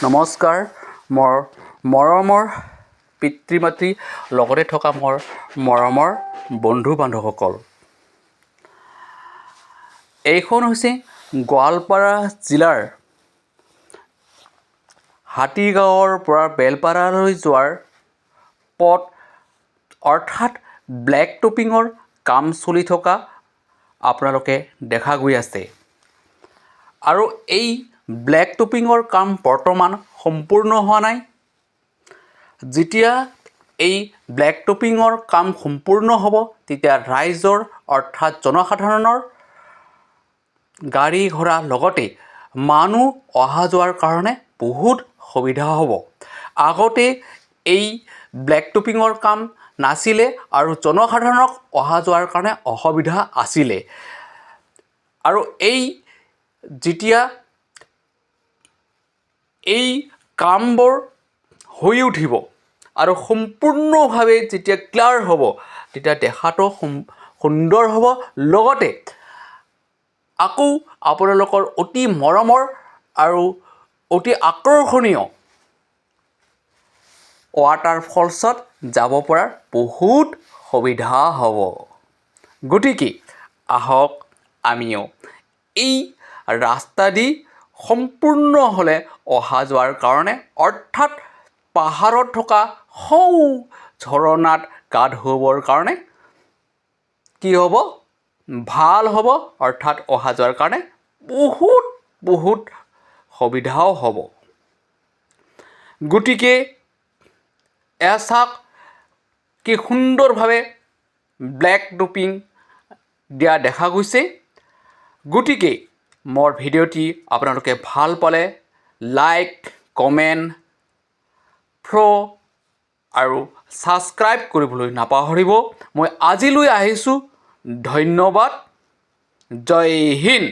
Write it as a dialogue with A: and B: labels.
A: নমস্কাৰ মোৰ মৰমৰ পিতৃ মাতৃ লগতে থকা মোৰ মৰমৰ বন্ধু বান্ধৱসকল। এইখন হৈছে গোৱালপাৰা জিলাৰ হাতীগাঁৱৰ পৰা বেলপাৰালৈ যোৱাৰ পথ অৰ্থাৎ ব্লেক টপিঙৰ কাম চলি থকা আপোনালোকে দেখা গৈ আছে। আৰু এই ব্লেক টপিঙৰ কাম বৰ্তমান সম্পূৰ্ণ হোৱা নাই। যেতিয়া এই ব্লেক টপিঙৰ কাম সম্পূৰ্ণ হ'ব তেতিয়া ৰাইজৰ অৰ্থাৎ জনসাধাৰণৰ গাড়ী ঘোঁৰা লগতে মানুহ অহা যোৱাৰ কাৰণে বহুত সুবিধা হ'ব। আগতে এই ব্লেক টপিঙৰ কাম নাছিলে আৰু জনসাধাৰণক অহা যোৱাৰ কাৰণে অসুবিধা আছিলে। আৰু যেতিয়া এই কামবোৰ হৈ উঠিব আৰু সম্পূৰ্ণভাৱে যেতিয়া ক্লিয়াৰ হ'ব তেতিয়া দেখাটো সুন্দৰ হ'ব। লগতে আকৌ আপোনালোকৰ অতি মৰমৰ আৰু অতি আকৰ্ষণীয় ৱাটাৰফলছত যাব পৰাৰ বহুত সুবিধা হ'ব। গতিকে আহক আমিও এই ৰাস্তা দি সম্পূৰ্ণ হ'লে অহা যোৱাৰ কাৰণে অৰ্থাৎ পাহাৰত থকা সৌ ঝৰণাত গা ধুবৰ কাৰণে কি হ'ব? ভাল হ'ব। অৰ্থাৎ অহা যোৱাৰ কাৰণে বহুত সুবিধাও হ'ব। গতিকে চাওক কি সুন্দৰভাৱে ব্লেক টপিং দিয়া দেখা গৈছে। গতিকে মোৰ ভিডিঅ'টি আপোনালোকে ভাল পালে লাইক, কমেণ্ট, ফ'ল' আৰু ছাবস্ক্ৰাইব কৰিবলৈ নাপাহৰিব। মই আজিলৈ আহিছোঁ। ধন্যবাদ। জয় হিন্দ।